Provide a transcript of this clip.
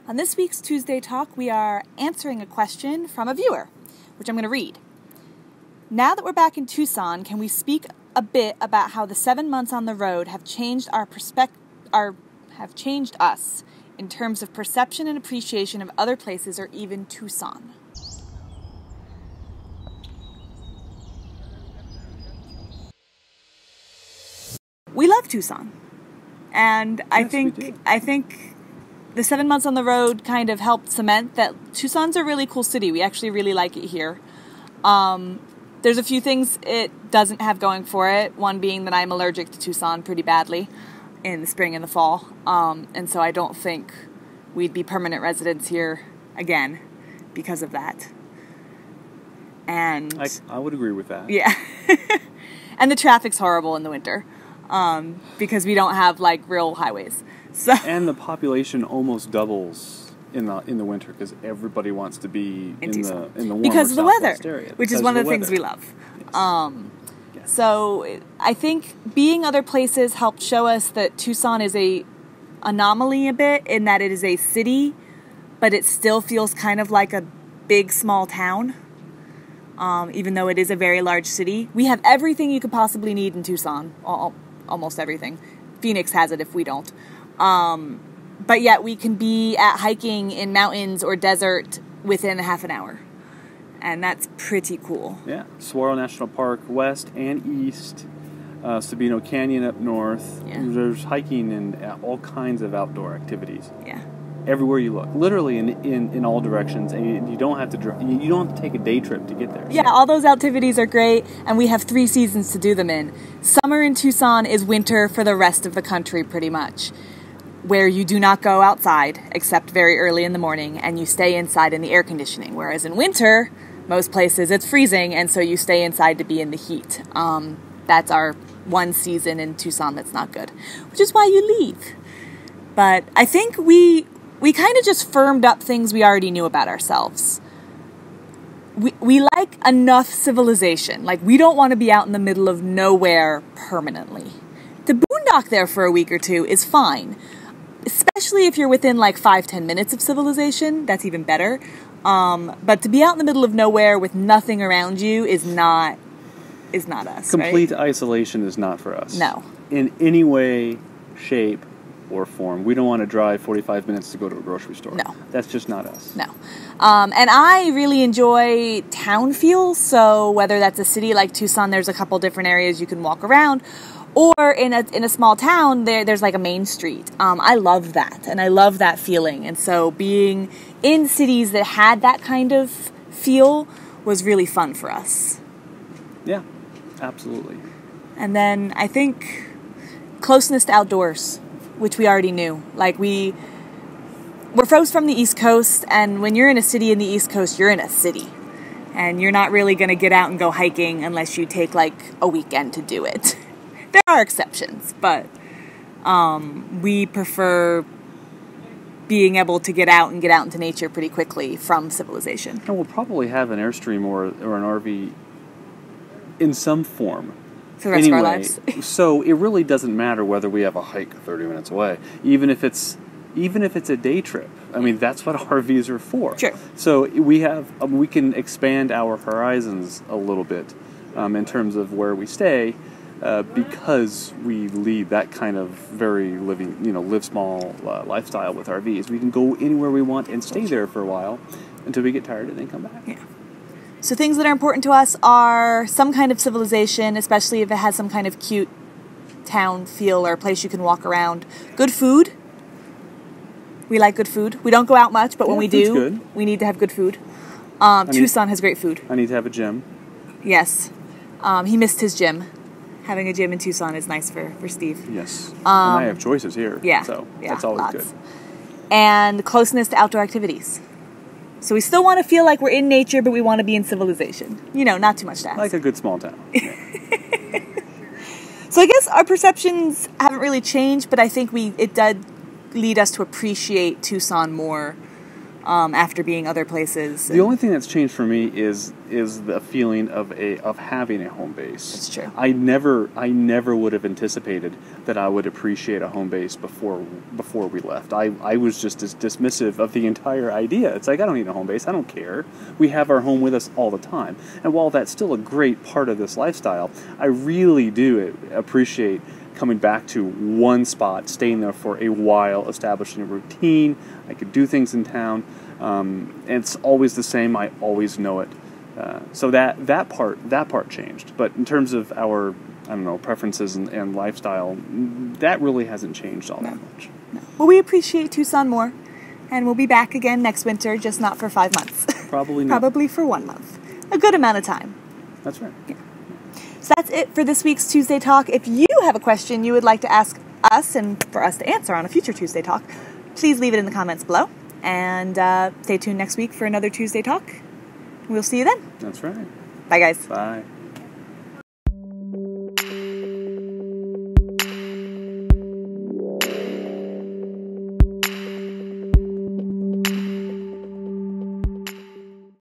On this week's Tuesday Talk, we are answering a question from a viewer, which I'm going to read. Now that we're back in Tucson, can we speak a bit about how the 7 months on the road have changed have changed us in terms of perception and appreciation of other places or even Tucson? We love Tucson, and I think the 7 months on the road kind of helped cement that Tucson's a really cool city. We actually really like it here. There's a few things it doesn't have going for it. One being that I'm allergic to Tucson pretty badly in the spring and the fall, and so I don't think we'd be permanent residents here again because of that. And I would agree with that. Yeah. And the traffic's horrible in the winter. Because we don't have like real highways. So and the population almost doubles in the winter because everybody wants to be in the warmer because of the weather, area, which is one of the things we love. Yes. So I think being other places helped show us that Tucson is a anomaly a bit in that it is a city, but it still feels kind of like a big small town. Even though it is a very large city, we have everything you could possibly need in Tucson. Almost everything. Phoenix has it if we don't. But yet we can be at hiking in mountains or desert within a half an hour. And that's pretty cool. Yeah. Saguaro National Park west and east. Sabino Canyon up north. Yeah. There's hiking and all kinds of outdoor activities. Yeah. Everywhere you look, literally in all directions, and you don't have to you don't have to take a day trip to get there. Yeah, all those activities are great, and we have 3 seasons to do them in. Summer in Tucson is winter for the rest of the country, pretty much, where you do not go outside except very early in the morning, and you stay inside in the air conditioning. Whereas in winter, most places it's freezing, and so you stay inside to be in the heat. That's our one season in Tucson that's not good, which is why you leave. But I think we kind of just firmed up things we already knew about ourselves. We like enough civilization. Like, we don't want to be out in the middle of nowhere permanently. To boondock there for a week or two is fine. Especially if you're within like 5-10 minutes of civilization, that's even better. But to be out in the middle of nowhere with nothing around you is not us. Complete right? Isolation is not for us. No. In any way, shape, or form. We don't want to drive 45 minutes to go to a grocery store. No. That's just not us. No. And I really enjoy town feel, so whether that's a city like Tucson, there's a couple different areas you can walk around, or in a small town, there's like a main street. I love that, and I love that feeling, and so being in cities that had that kind of feel was really fun for us. Yeah, absolutely. And then I think closeness to outdoors, which we already knew. Like, we're folks from the East Coast, and when you're in a city in the East Coast, you're in a city. And you're not really going to get out and go hiking unless you take, like, a weekend to do it. There are exceptions, but we prefer being able to get out into nature pretty quickly from civilization. And we'll probably have an Airstream or an RV in some form. For the rest of our lives. So it really doesn't matter whether we have a hike 30 minutes away, even if it's a day trip. I mean, that's what RVs are for. Sure. So we can expand our horizons a little bit in terms of where we stay because we lead that kind of very live small lifestyle with RVs. We can go anywhere we want and stay there for a while until we get tired and then come back. Yeah. So things that are important to us are some kind of civilization, especially if it has some kind of cute town feel or a place you can walk around. Good food. We like good food. We don't go out much, but when we do, we need to have good food. Tucson has great food. I need to have a gym. Yes. He missed his gym. Having a gym in Tucson is nice for Steve. Yes. And I have choices here. Yeah. So yeah, that's always good. And closeness to outdoor activities. So we still want to feel like we're in nature, but we want to be in civilization. Not too much to ask. Like a good small town. Yeah. So I guess our perceptions haven't really changed, but I think it did lead us to appreciate Tucson more after being other places. The only thing that's changed for me is the feeling of having a home base. It's true. I never would have anticipated that I would appreciate a home base before we left. I was just as dismissive of the entire idea. It's like, I don't need a home base. I don't care. We have our home with us all the time. And while that's still a great part of this lifestyle, I really do appreciate coming back to one spot, staying there for a while, establishing a routine. I could do things in town, and it's always the same. I always know it. So that part changed. But in terms of our, I don't know, preferences and lifestyle, that really hasn't changed all that much. No. Well, we appreciate Tucson more, and we'll be back again next winter, just not for 5 months. Probably not. Probably for 1 month. A good amount of time. That's right. Yeah. So that's it for this week's Tuesday Talk. If you have a question you would like to ask us and for us to answer on a future Tuesday Talk, please leave it in the comments below. And stay tuned next week for another Tuesday Talk. We'll see you then. That's right. Bye, guys. Bye.